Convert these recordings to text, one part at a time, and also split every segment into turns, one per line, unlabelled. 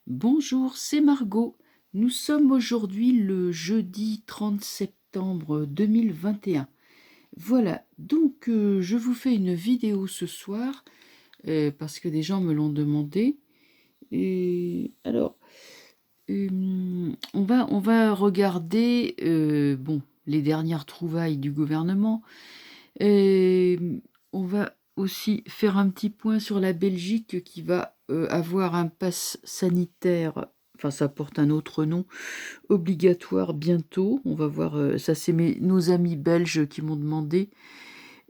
Bonjour, c'est Margot. Nous sommes aujourd'hui le jeudi 30 septembre 2021. Voilà, donc je vous fais une vidéo ce soir parce que des gens me l'ont demandé. Et alors, on va regarder les dernières trouvailles du gouvernement. Et on va aussi faire un petit point sur la Belgique qui va avoir un pass sanitaire, enfin ça porte un autre nom, obligatoire bientôt. On va voir, ça c'est nos amis belges qui m'ont demandé.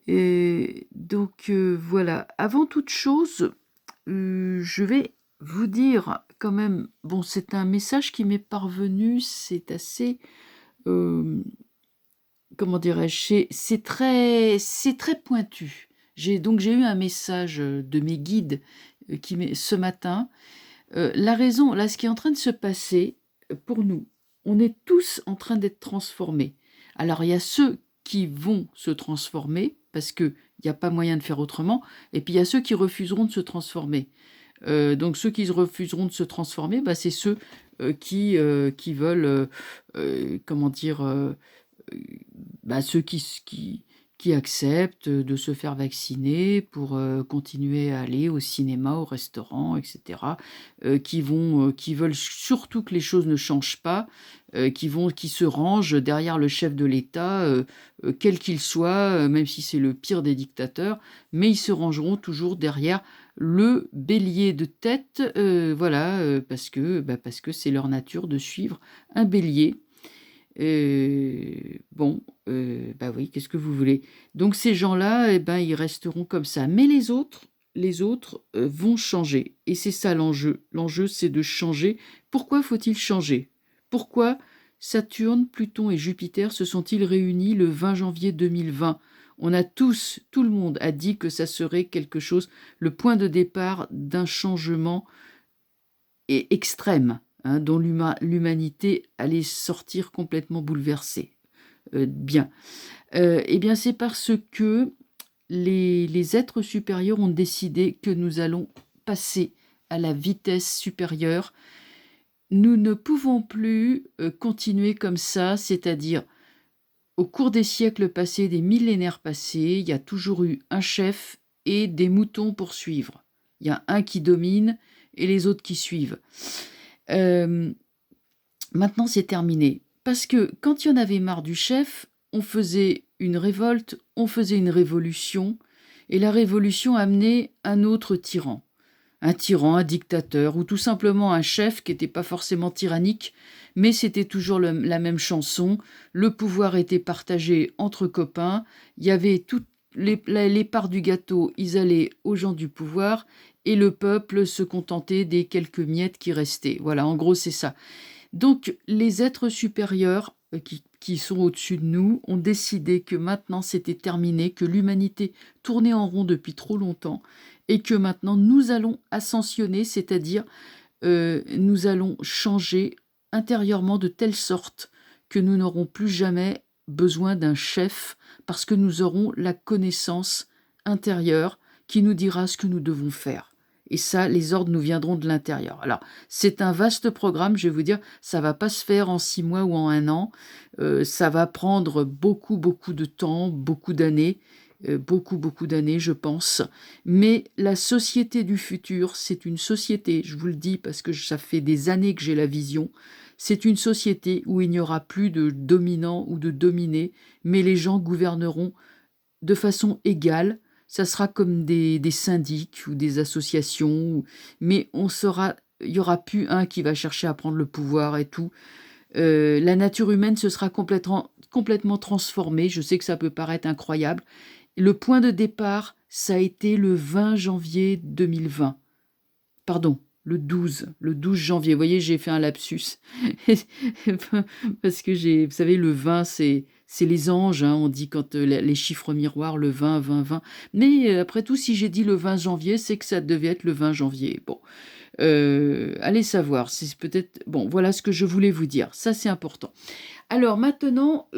Et donc voilà, avant toute chose, je vais vous dire quand même, bon c'est un message qui m'est parvenu, c'est assez... euh, comment dirais-je, c'est très pointu. J'ai eu un message de mes guides ce matin. La raison, là, ce qui est en train de se passer pour nous, on est tous en train d'être transformés. Alors, il y a ceux qui vont se transformer parce qu'il n'y a pas moyen de faire autrement, et puis il y a ceux qui refuseront de se transformer. Donc ceux qui refuseront de se transformer, bah, c'est ceux qui veulent, comment dire, bah, ceux qui acceptent de se faire vacciner pour continuer à aller au cinéma, au restaurant, etc. Qui veulent surtout que les choses ne changent pas, qui se rangent derrière le chef de l'État, quel qu'il soit, même si c'est le pire des dictateurs, mais ils se rangeront toujours derrière le bélier de tête, voilà, parce que c'est leur nature de suivre un bélier. Bon, bah oui, qu'est-ce que vous voulez? Donc ces gens-là, eh ben, ils resteront comme ça. Mais les autres vont changer. Et c'est ça l'enjeu. L'enjeu, c'est de changer. Pourquoi faut-il changer? Pourquoi Saturne, Pluton et Jupiter se sont-ils réunis le 20 janvier 2020? On a tous, tout le monde a dit que ça serait quelque chose, le point de départ d'un changement extrême, hein, dont l'humanité allait sortir complètement bouleversée. Bien. Eh bien, c'est parce que les êtres supérieurs ont décidé que nous allons passer à la vitesse supérieure. Nous ne pouvons plus continuer comme ça, c'est-à-dire au cours des siècles passés, des millénaires passés, il y a toujours eu un chef et des moutons pour suivre. Il y a un qui domine et les autres qui suivent. Euh, Maintenant, c'est terminé. Parce que quand il y en avait marre du chef, on faisait une révolte, on faisait une révolution, et la révolution amenait un autre tyran. Un tyran, un dictateur, ou tout simplement un chef qui n'était pas forcément tyrannique, mais c'était toujours la même chanson. Le pouvoir était partagé entre copains, il y avait toutes les parts du gâteau, ils allaient aux gens du pouvoir, et le peuple se contentait des quelques miettes qui restaient. Voilà, en gros, c'est ça. Donc, les êtres supérieurs qui sont au-dessus de nous ont décidé que maintenant c'était terminé, que l'humanité tournait en rond depuis trop longtemps et que maintenant nous allons ascensionner, c'est-à-dire nous allons changer intérieurement de telle sorte que nous n'aurons plus jamais besoin d'un chef parce que nous aurons la connaissance intérieure qui nous dira ce que nous devons faire. Et ça, les ordres nous viendront de l'intérieur. Alors, c'est un vaste programme, je vais vous dire, ça va pas se faire en 6 mois ou en 1 an. Ça va prendre beaucoup, beaucoup de temps, beaucoup d'années, beaucoup d'années, je pense. Mais la société du futur, c'est une société, je vous le dis parce que ça fait des années que j'ai la vision, c'est une société où il n'y aura plus de dominants ou de dominés, mais les gens gouverneront de façon égale. Ça sera comme des syndics ou des associations, mais il y aura plus un qui va chercher à prendre le pouvoir et tout. La nature humaine se sera complètement transformée. Je sais que ça peut paraître incroyable. Le point de départ, ça a été le 20 janvier 2020. Pardon, le douze janvier. Vous voyez, j'ai fait un lapsus. Parce que vous savez, le 20, c'est les anges, hein, on dit quand les chiffres miroirs, le 20, 20, 20. Mais après tout, si j'ai dit le 20 janvier, c'est que ça devait être le 20 janvier. Bon, allez savoir, c'est peut-être... Bon, voilà ce que je voulais vous dire. Ça, c'est important. Alors maintenant,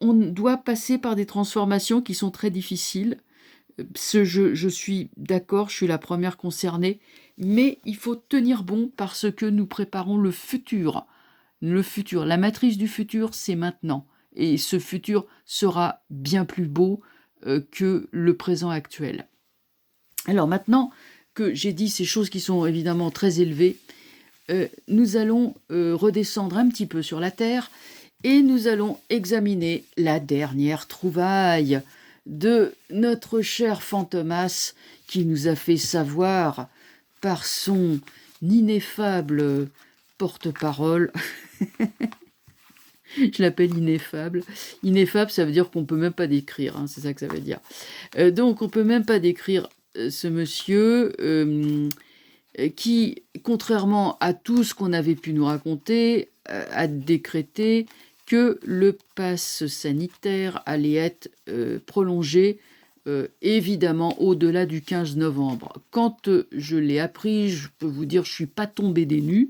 on doit passer par des transformations qui sont très difficiles. Je suis d'accord, je suis la première concernée, mais il faut tenir bon parce que nous préparons le futur. Le futur, la matrice du futur, c'est maintenant. Et ce futur sera bien plus beau que le présent actuel. Alors maintenant que j'ai dit ces choses qui sont évidemment très élevées, nous allons redescendre un petit peu sur la Terre et nous allons examiner la dernière trouvaille de notre cher Fantomas qui nous a fait savoir par son ineffable porte-parole. Je l'appelle ineffable. Ineffable, ça veut dire qu'on ne peut même pas décrire, hein, c'est ça que ça veut dire. Donc on ne peut même pas décrire ce monsieur qui, contrairement à tout ce qu'on avait pu nous raconter, a décrété que le pass sanitaire allait être prolongé évidemment au-delà du 15 novembre. Quand je l'ai appris, je peux vous dire, je ne suis pas tombée des nues.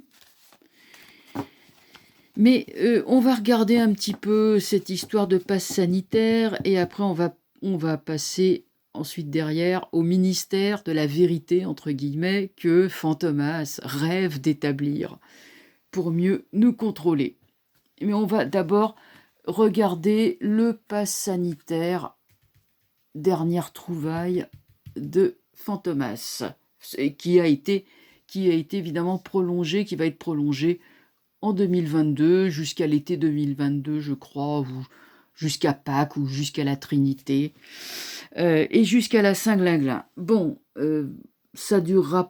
Mais on va regarder un petit peu cette histoire de passe sanitaire et après on va passer ensuite derrière au ministère de la vérité, entre guillemets, que Fantomas rêve d'établir pour mieux nous contrôler. Mais on va d'abord regarder le passe sanitaire, dernière trouvaille de Fantomas, qui a été évidemment prolongé, qui va être prolongé en 2022, jusqu'à l'été 2022, je crois, ou jusqu'à Pâques, ou jusqu'à la Trinité, et jusqu'à la Saint-Glinglin. Bon, ça durera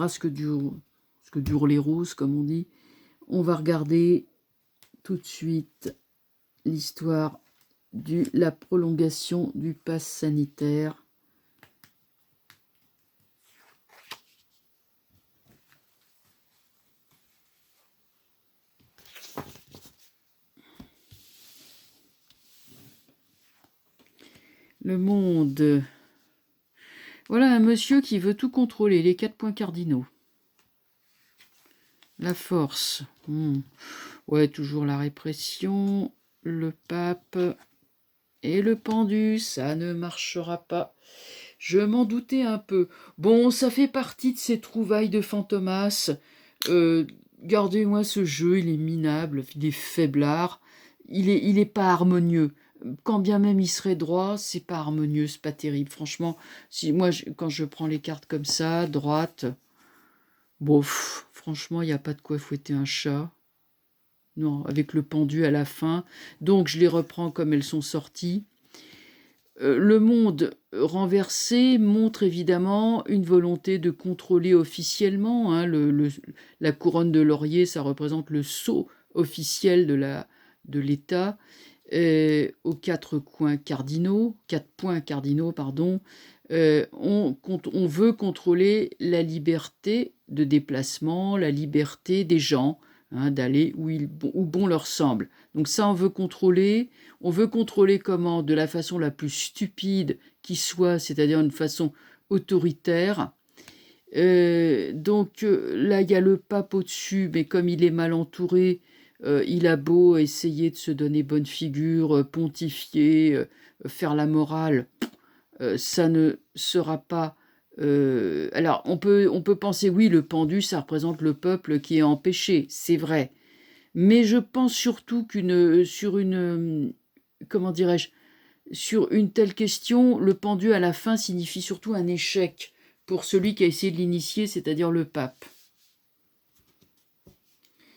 ce que durent les roses, comme on dit. On va regarder tout de suite l'histoire de la prolongation du pass sanitaire. Le Monde. Voilà un monsieur qui veut tout contrôler, les 4 points cardinaux. La force. Ouais, toujours la répression. Le pape et le pendu, ça ne marchera pas. Je m'en doutais un peu. Bon, ça fait partie de ces trouvailles de Fantomas. Gardez-moi ce jeu, il est minable, il est faiblard. Il est pas harmonieux. Quand bien même il serait droit, c'est pas harmonieux, c'est pas terrible. Franchement, quand je prends les cartes comme ça, droite, bof, franchement, il n'y a pas de quoi fouetter un chat. Non, avec le pendu à la fin. Donc, je les reprends comme elles sont sorties. Le monde renversé montre évidemment une volonté de contrôler officiellement. Hein, la couronne de laurier, ça représente le sceau officiel de l'État. Aux 4 points cardinaux, on veut contrôler la liberté de déplacement, la liberté des gens, hein, d'aller où bon leur semble. Donc ça, on veut contrôler. On veut contrôler comment? De la façon la plus stupide qui soit, c'est-à-dire une façon autoritaire. Donc là, il y a le pape au-dessus, mais comme il est mal entouré, il a beau essayer de se donner bonne figure, pontifier, faire la morale, ça ne sera pas... alors, on peut penser, oui, le pendu, ça représente le peuple qui est empêché, c'est vrai. Mais je pense surtout comment dirais-je, sur une telle question, le pendu à la fin signifie surtout un échec pour celui qui a essayé de l'initier, c'est-à-dire le pape.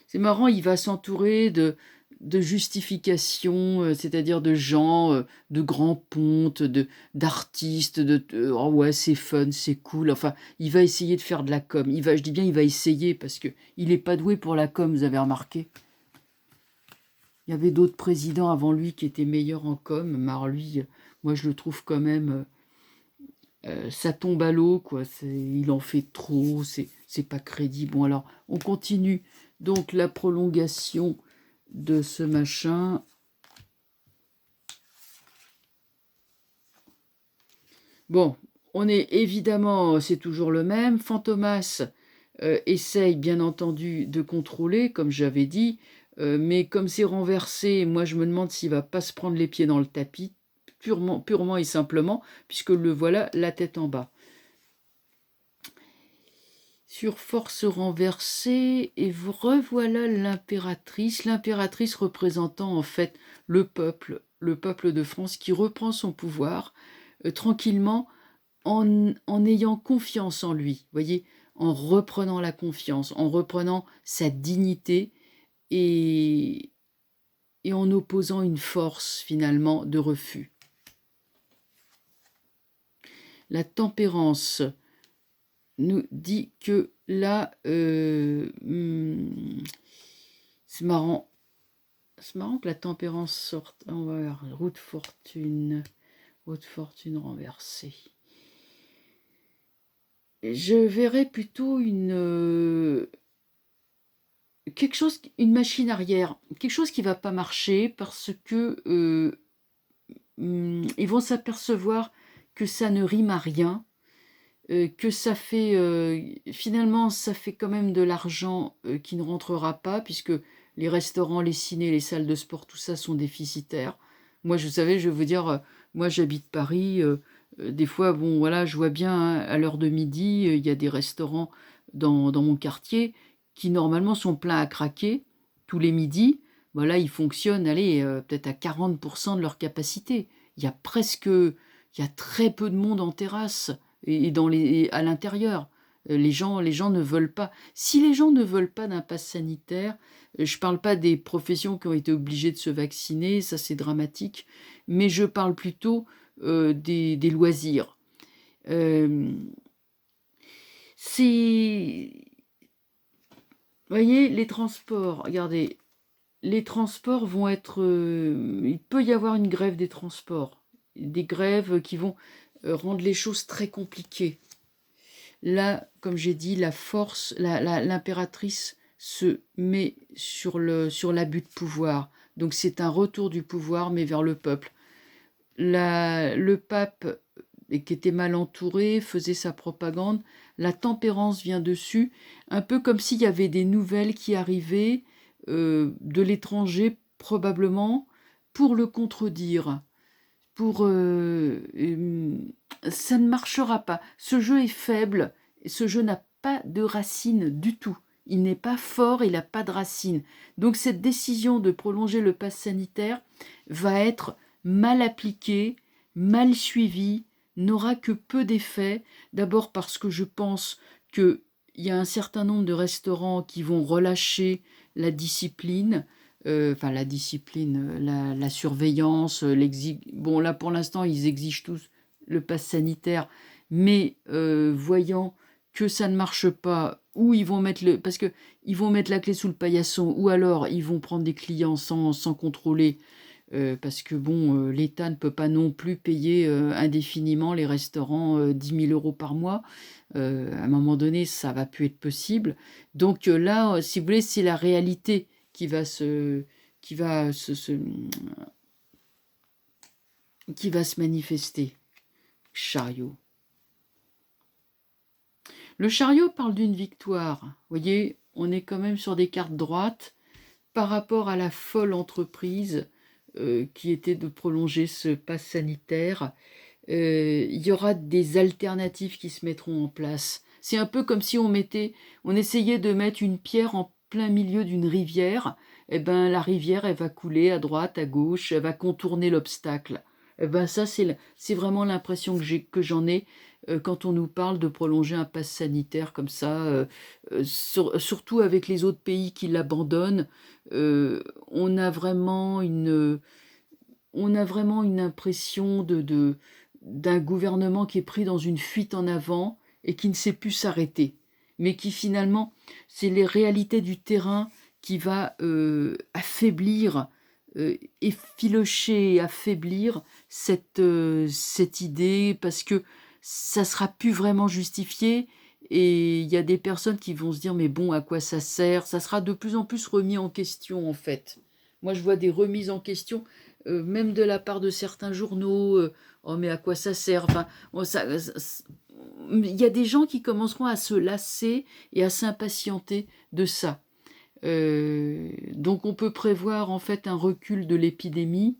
C'est marrant, il va s'entourer de justifications, c'est-à-dire de gens, de grands pontes, d'artistes, oh ouais, c'est fun, c'est cool. Enfin, il va essayer de faire de la com. Je dis bien, il va essayer parce que il n'est pas doué pour la com, vous avez remarqué. Il y avait d'autres présidents avant lui qui étaient meilleurs en com, mais lui, moi je le trouve quand même, ça tombe à l'eau, quoi. Il en fait trop, c'est pas crédible. Bon, alors, on continue. Donc, la prolongation de ce machin. Bon, on est évidemment, c'est toujours le même. Fantomas essaye, bien entendu, de contrôler, comme j'avais dit, mais comme c'est renversé, moi, je me demande s'il va pas se prendre les pieds dans le tapis, purement et simplement, puisque le voilà la tête en bas. sur force renversée, et revoilà l'impératrice. L'impératrice représentant en fait le peuple de France qui reprend son pouvoir tranquillement en ayant confiance en lui, voyez, en reprenant la confiance, en reprenant sa dignité et, et en opposant une force finalement de refus. La tempérance nous dit que là, c'est marrant que la tempérance sorte. On va voir, roue de fortune renversée. Je verrais plutôt quelque chose, une machine arrière, quelque chose qui va pas marcher parce que ils vont s'apercevoir que ça ne rime à rien, que ça fait finalement ça fait quand même de l'argent qui ne rentrera pas puisque les restaurants, les cinés, les salles de sport, tout ça sont déficitaires. Moi, je vais vous dire, moi j'habite Paris, des fois, bon voilà, je vois bien hein, à l'heure de midi, il y a des restaurants dans mon quartier qui normalement sont pleins à craquer tous les midis. Voilà, ils fonctionnent, allez, peut-être à 40% de leur capacité. Il y a très peu de monde en terrasse et à l'intérieur. Les gens ne veulent pas. Si les gens ne veulent pas d'un pass sanitaire, je ne parle pas des professions qui ont été obligées de se vacciner, ça c'est dramatique, mais je parle plutôt des loisirs. C'est... Vous voyez, les transports, regardez, les transports vont être... il peut y avoir une grève des transports, des grèves qui vont rendre les choses très compliquées. Là, comme j'ai dit, la force, l'impératrice se met sur l'abus de pouvoir. Donc c'est un retour du pouvoir, mais vers le peuple. Le pape, qui était mal entouré, faisait sa propagande. La tempérance vient dessus, un peu comme s'il y avait des nouvelles qui arrivaient de l'étranger, probablement, pour le contredire. Ça ne marchera pas. Ce jeu est faible, ce jeu n'a pas de racine du tout. Il n'est pas fort, il n'a pas de racine. Donc cette décision de prolonger le pass sanitaire va être mal appliquée, mal suivie, n'aura que peu d'effet. D'abord parce que je pense qu'il y a un certain nombre de restaurants qui vont relâcher la discipline, la surveillance, bon là pour l'instant ils exigent tous le pass sanitaire, mais voyant que ça ne marche pas, ou ils vont mettre parce que ils vont mettre la clé sous le paillasson, ou alors ils vont prendre des clients sans contrôler, parce que bon, l'État ne peut pas non plus payer indéfiniment les restaurants 10 000 € par mois. À un moment donné, ça va plus être possible. Donc là, si vous voulez, c'est la réalité qui va se manifester. Chariot. Le chariot parle d'une victoire. Vous voyez, on est quand même sur des cartes droites par rapport à la folle entreprise qui était de prolonger ce pass sanitaire. Il y aura des alternatives qui se mettront en place. C'est un peu comme si on essayait de mettre une pierre en plein milieu d'une rivière. Eh ben, la rivière, elle va couler à droite, à gauche, elle va contourner l'obstacle. Eh ben, ça, c'est vraiment l'impression que j'en ai quand on nous parle de prolonger un pass sanitaire comme ça, surtout avec les autres pays qui l'abandonnent. On a vraiment une impression d'un gouvernement qui est pris dans une fuite en avant et qui ne sait plus s'arrêter. Mais qui finalement, c'est les réalités du terrain qui va affaiblir, effilocher, affaiblir cette idée, parce que ça sera plus vraiment justifié. Et il y a des personnes qui vont se dire, mais bon, à quoi ça sert? Ça sera de plus en plus remis en question, en fait. Moi, je vois des remises en question, même de la part de certains journaux. Oh, mais à quoi ça sert? Enfin, il y a des gens qui commenceront à se lasser et à s'impatienter de ça. Donc on peut prévoir en fait un recul de l'épidémie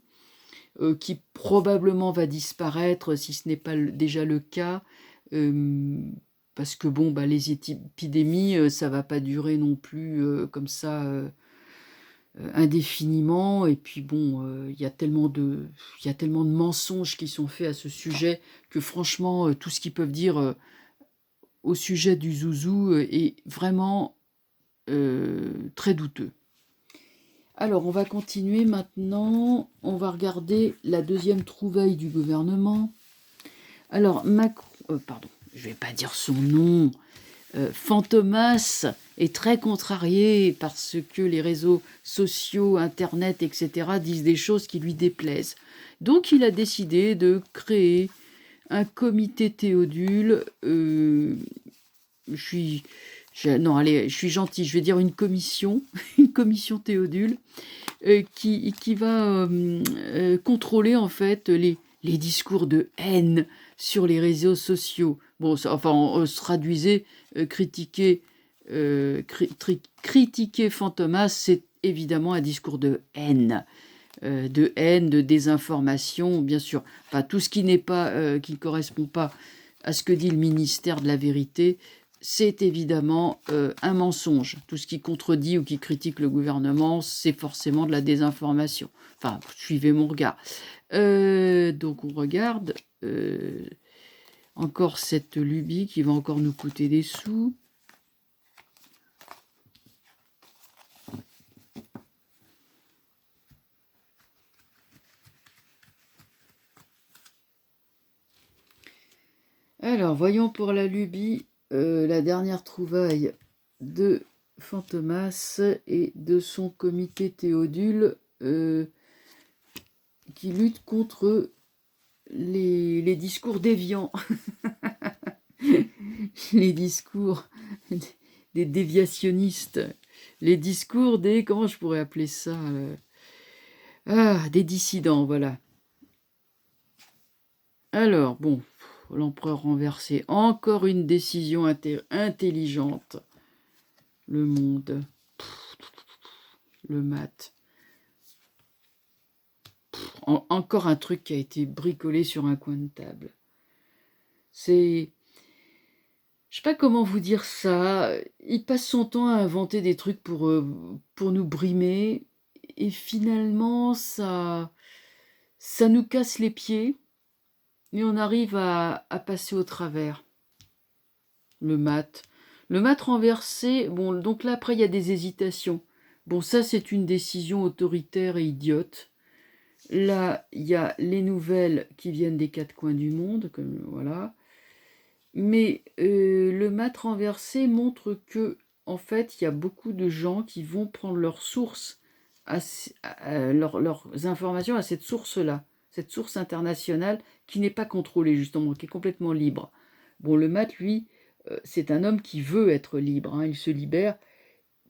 qui probablement va disparaître si ce n'est pas déjà le cas. parce que bon, bah, les épidémies, ça va pas durer non plus comme ça indéfiniment. Et puis bon, il y a tellement de mensonges qui sont faits à ce sujet que franchement, tout ce qu'ils peuvent dire au sujet du zouzou est vraiment très douteux. Alors, on va continuer maintenant. On va regarder la deuxième trouvaille du gouvernement. Alors, Macron... pardon, je ne vais pas dire son nom. Fantomas est très contrarié parce que les réseaux sociaux, Internet, etc. disent des choses qui lui déplaisent. Donc, il a décidé de créer un comité Théodule. Non, allez, je suis gentille, je vais dire une commission, une commission Théodule, qui va contrôler en fait les discours de haine sur les réseaux sociaux. Bon, ça, enfin, on se traduisait critiquer Fantomas, c'est évidemment un discours de haine, de désinformation, bien sûr. Enfin, tout ce qui n'est pas, qui ne correspond pas à ce que dit le ministère de la Vérité, c'est évidemment un mensonge. Tout ce qui contredit ou qui critique le gouvernement, c'est forcément de la désinformation. Enfin, suivez mon regard. Donc on regarde encore cette lubie qui va encore nous coûter des sous. Alors, voyons pour la lubie la dernière trouvaille de Fantomas et de son comité Théodule qui lutte contre les discours déviants, les discours des déviationnistes, les discours des... comment je pourrais appeler ça des dissidents, voilà. Alors, bon, l'empereur renversé, encore une décision intelligente. Le Monde, le mat. Encore un truc qui a été bricolé sur un coin de table. C'est... je sais pas comment vous dire ça. Il passe son temps à inventer des trucs pour nous brimer. Et finalement, ça nous casse les pieds. Et on arrive à passer au travers. Le mat. Le mat renversé, bon, donc là, après, il y a des hésitations. Bon, ça, c'est une décision autoritaire et idiote. Là, il y a les nouvelles qui viennent des quatre coins du monde, comme voilà. Mais le mat renversé montre que, en fait, il y a beaucoup de gens qui vont prendre leurs sources, leurs informations à cette source-là, cette source internationale qui n'est pas contrôlée, justement, qui est complètement libre. Bon, le mat, lui, c'est un homme qui veut être libre, hein, il se libère.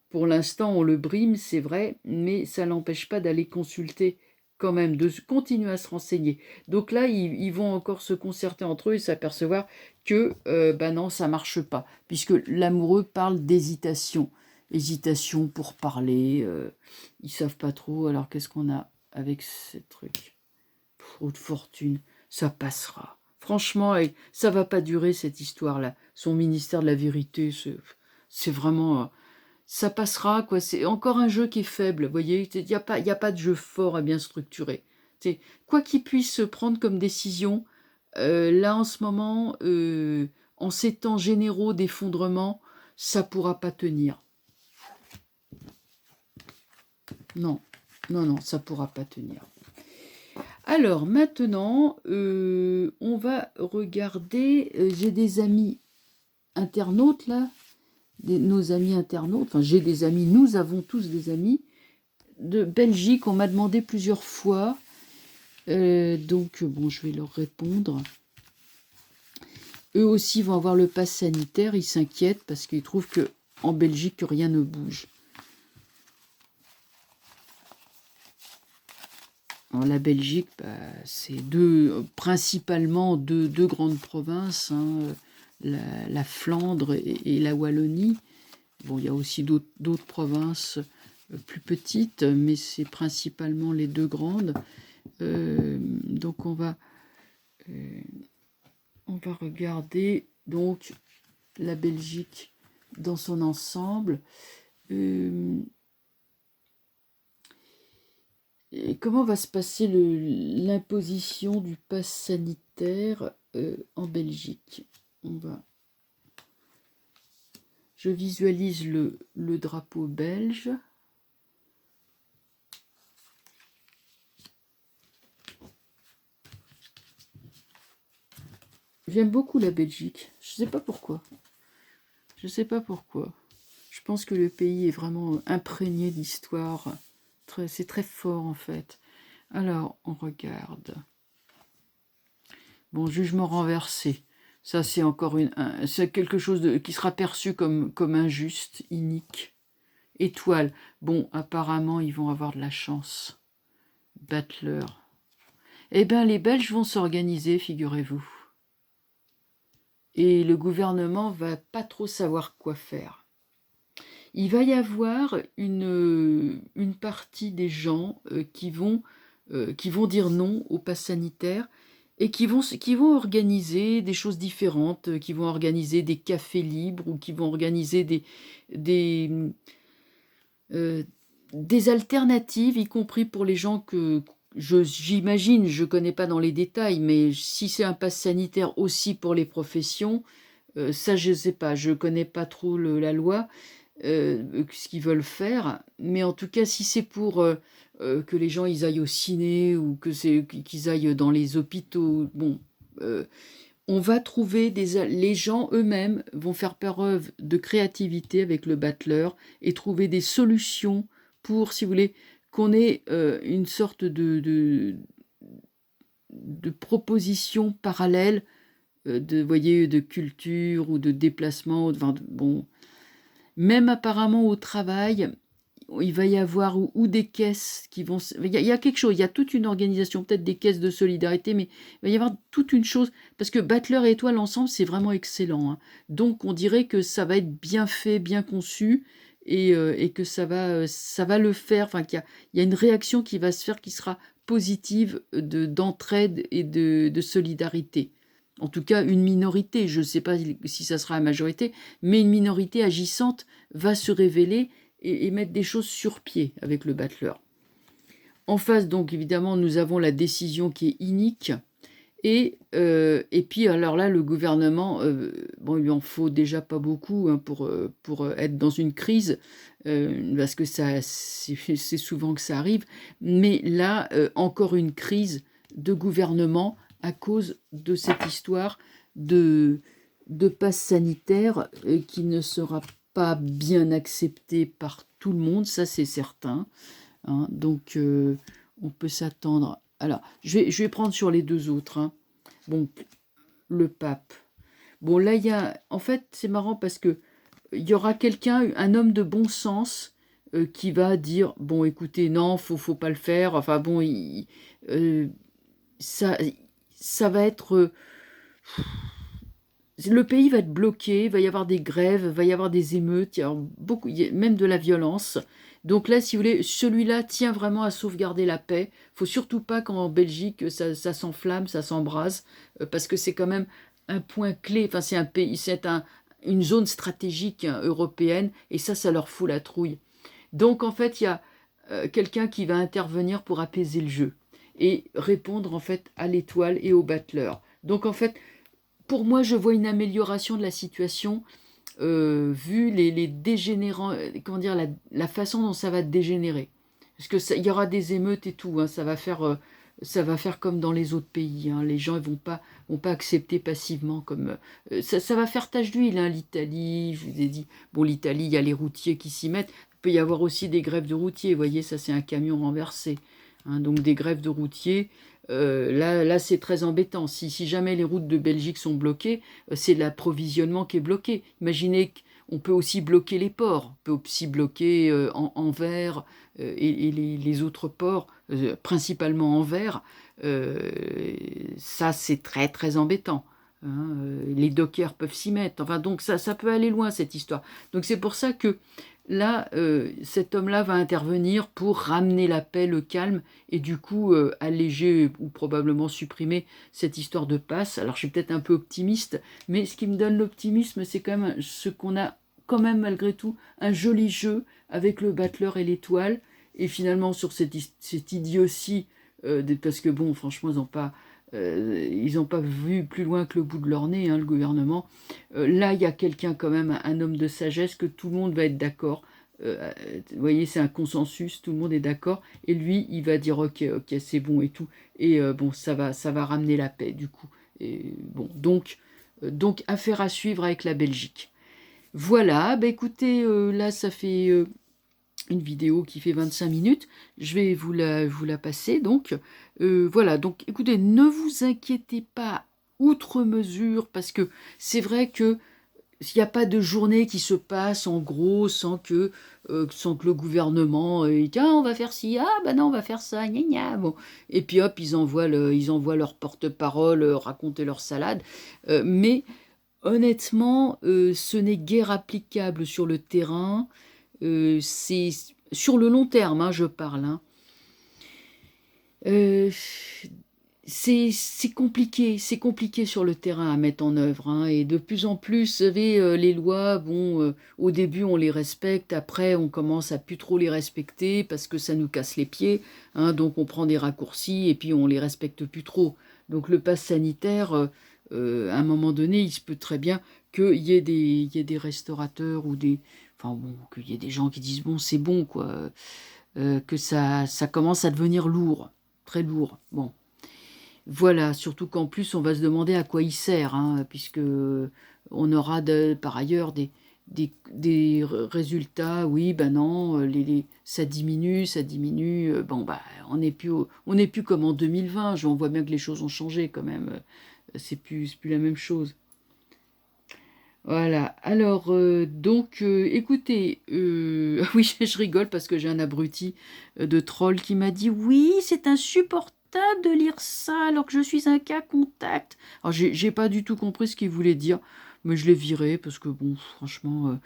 Pour l'instant, on le brime, c'est vrai, mais ça n'empêche pas d'aller consulter quand même, de continuer à se renseigner. Donc là, ils vont encore se concerter entre eux et s'apercevoir que, ben non, ça marche pas, puisque l'amoureux parle d'hésitation. Hésitation pour parler, ils savent pas trop, alors qu'est-ce qu'on a avec ces trucs? Trop de fortune, ça passera. Franchement, ça va pas durer cette histoire-là. Son ministère de la Vérité, c'est vraiment... ça passera, quoi. C'est encore un jeu qui est faible, vous voyez. Il n'y a pas de jeu fort et bien structuré. Quoi qu'il puisse se prendre comme décision, là en ce moment, en ces temps généraux d'effondrement, ça ne pourra pas tenir. Non, ça ne pourra pas tenir. Alors maintenant, on va regarder, j'ai des amis internautes là, nos amis internautes, enfin j'ai des amis, nous avons tous des amis de Belgique, on m'a demandé plusieurs fois, donc bon, je vais leur répondre. Eux aussi vont avoir le pass sanitaire, ils s'inquiètent parce qu'ils trouvent que en Belgique rien ne bouge. Alors, la Belgique, bah, c'est principalement deux grandes provinces, hein, la Flandre et la Wallonie. Bon, il y a aussi d'autres provinces plus petites, mais c'est principalement les deux grandes. Donc on va regarder. Donc la Belgique dans son ensemble. Et comment va se passer l'imposition du pass sanitaire en Belgique? Je visualise le drapeau belge. J'aime beaucoup la Belgique. Je ne sais pas pourquoi. Je ne sais pas pourquoi. Je pense que le pays est vraiment imprégné d'histoire. C'est très fort en fait. Alors, on regarde. Bon, jugement renversé. Ça, c'est encore c'est quelque chose qui sera perçu comme injuste, inique. Étoile. Bon, apparemment, ils vont avoir de la chance. Battleur. Eh bien, les Belges vont s'organiser, figurez-vous. Et le gouvernement va pas trop savoir quoi faire. Il va y avoir une partie des gens qui vont dire non au pass sanitaire et qui vont organiser des choses différentes, qui vont organiser des cafés libres ou qui vont organiser des alternatives, y compris pour les gens que j'imagine, je ne connais pas dans les détails, mais si c'est un pass sanitaire aussi pour les professions, ça je ne sais pas, je ne connais pas trop la loi, ce qu'ils veulent faire, mais en tout cas si c'est pour que les gens ils aillent au ciné ou qu'ils aillent dans les hôpitaux, bon, on va trouver les gens eux-mêmes vont faire preuve de créativité avec le battleur et trouver des solutions pour, si vous voulez, qu'on ait une sorte de proposition parallèle voyez, de culture ou de déplacement. Bon, même apparemment au travail, il va y avoir ou des caisses qui vont... Il y a quelque chose, il y a toute une organisation, peut-être des caisses de solidarité, mais il va y avoir toute une chose, parce que Battler et Étoile ensemble, c'est vraiment excellent. Hein. Donc on dirait que ça va être bien fait, bien conçu, et que ça va le faire, enfin qu'il y a une réaction qui va se faire qui sera positive d'entraide et de solidarité. En tout cas, une minorité, je ne sais pas si ça sera la majorité, mais une minorité agissante va se révéler et mettre des choses sur pied avec le battleur. En face, donc, évidemment, nous avons la décision qui est inique. Et puis, alors là, le gouvernement, bon, il lui en faut déjà pas beaucoup hein, pour être dans une crise, parce que c'est souvent que ça arrive. Mais là, encore une crise de gouvernement à cause de cette histoire de passe sanitaire qui ne sera pas bien accepté par tout le monde, ça c'est certain. Hein. Donc, on peut s'attendre... Alors, je vais prendre sur les deux autres. Hein. Bon, le pape. Bon, là, il y a... En fait, c'est marrant parce que il y aura quelqu'un, un homme de bon sens, qui va dire, bon, écoutez, non, faut pas le faire. Enfin, bon, ça va être... le pays va être bloqué, il va y avoir des grèves, il va y avoir des émeutes, il y a beaucoup, même de la violence. Donc là, si vous voulez, celui-là tient vraiment à sauvegarder la paix. Il ne faut surtout pas qu'en Belgique, ça s'enflamme, ça s'embrase, parce que c'est quand même un point clé. Enfin, c'est un pays, une zone stratégique hein, européenne, et ça leur fout la trouille. Donc en fait, il y a quelqu'un qui va intervenir pour apaiser le jeu et répondre en fait à l'étoile et au battleur. Donc en fait, pour moi, je vois une amélioration de la situation vu les dégénérants, comment dire, la façon dont ça va dégénérer. Parce que il y aura des émeutes et tout, hein, ça va faire comme dans les autres pays. Hein, les gens ne vont pas accepter passivement comme ça va faire tache d'huile. Hein, l'Italie, je vous ai dit, bon l'Italie, il y a les routiers qui s'y mettent. Il peut y avoir aussi des grèves de routiers. Vous voyez, ça c'est un camion renversé. Hein, donc des grèves de routiers. Là c'est très embêtant. Si jamais les routes de Belgique sont bloquées, c'est l'approvisionnement qui est bloqué. Imaginez qu'on peut aussi bloquer les ports, on peut aussi bloquer Anvers et les autres ports, principalement Anvers. Ça c'est très très embêtant. Hein, les dockers peuvent s'y mettre. Enfin donc ça peut aller loin cette histoire. Donc c'est pour ça que là, cet homme-là va intervenir pour ramener la paix, le calme, et du coup alléger ou probablement supprimer cette histoire de passe. Alors je suis peut-être un peu optimiste, mais ce qui me donne l'optimisme, c'est quand même ce qu'on a quand même malgré tout un joli jeu avec le battleur et l'étoile, et finalement sur cette idiotie, parce que bon, franchement, ils n'ont pas vu plus loin que le bout de leur nez, hein, le gouvernement. Là, il y a quelqu'un quand même, un homme de sagesse, que tout le monde va être d'accord. Vous voyez, c'est un consensus, tout le monde est d'accord. Et lui, il va dire, ok, ok, c'est bon et tout. Et bon, ça va ramener la paix, du coup. Et bon, donc affaire à suivre avec la Belgique. Voilà, bah écoutez, là, ça fait une vidéo qui fait 25 minutes. Je vais vous la passer, donc. Voilà, donc écoutez, ne vous inquiétez pas outre mesure, parce que c'est vrai que s'il n'y a pas de journée qui se passe en gros sans que le gouvernement il dit, ah, on va faire ci, ah ben non on va faire ça, gna gna. Bon. Et puis hop, ils envoient leur porte-parole raconter leur salade. Mais honnêtement, ce n'est guère applicable sur le terrain. C'est sur le long terme, hein, je parle. Hein. Euh, c'est compliqué sur le terrain à mettre en œuvre, hein, et de plus en plus, vous savez, les lois, bon, au début on les respecte, après on commence à plus trop les respecter parce que ça nous casse les pieds, hein, donc on prend des raccourcis et puis on les respecte plus trop. Donc le pass sanitaire, à un moment donné, il se peut très bien il y ait des restaurateurs ou enfin bon, qu'il y ait des gens qui disent bon c'est bon quoi, que ça commence à devenir lourd, très lourd. Bon. Voilà, surtout qu'en plus, on va se demander à quoi il sert, hein, puisque on aura par ailleurs des résultats. Oui, ben non, ça diminue. Bon, bah, on n'est plus comme en 2020. On voit bien que les choses ont changé quand même. C'est plus la même chose. Voilà, alors, donc, écoutez, oui, je rigole parce que j'ai un abruti de troll qui m'a dit, oui, c'est insupportable de lire ça alors que je suis un cas contact. Alors, j'ai pas du tout compris ce qu'il voulait dire, mais je l'ai viré parce que, bon, franchement,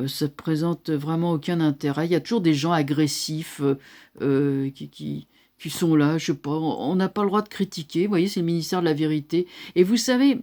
ça présente vraiment aucun intérêt. Il y a toujours des gens agressifs qui sont là, je sais pas, on n'a pas le droit de critiquer, vous voyez, c'est le ministère de la Vérité. Et vous savez,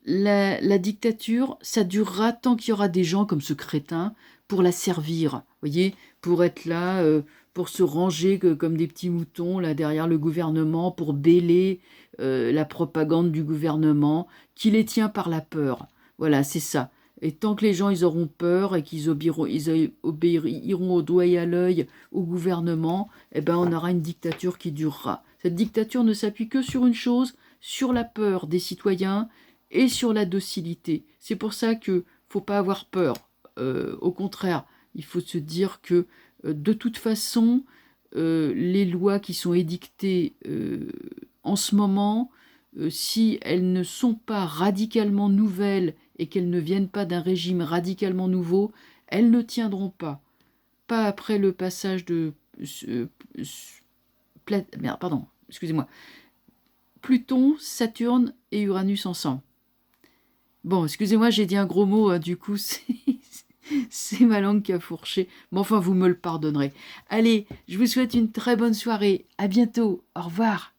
la dictature, ça durera tant qu'il y aura des gens comme ce crétin pour la servir, voyez, pour être là, pour se ranger comme des petits moutons là derrière le gouvernement, pour bêler la propagande du gouvernement, qui les tient par la peur. Voilà, c'est ça. Et tant que les gens ils auront peur et qu'ils obéiront au doigt et à l'œil au gouvernement, eh ben on aura une dictature qui durera. Cette dictature ne s'appuie que sur une chose, sur la peur des citoyens et sur la docilité. C'est pour ça qu'il ne faut pas avoir peur. Au contraire, il faut se dire que de toute façon, les lois qui sont édictées en ce moment, si elles ne sont pas radicalement nouvelles et qu'elles ne viennent pas d'un régime radicalement nouveau, elles ne tiendront pas. Pas après le passage de... merde, pardon, excusez-moi. Pluton, Saturne et Uranus ensemble. Bon, excusez-moi, j'ai dit un gros mot, du coup, c'est ma langue qui a fourché. Mais enfin, vous me le pardonnerez. Allez, je vous souhaite une très bonne soirée. À bientôt. Au revoir.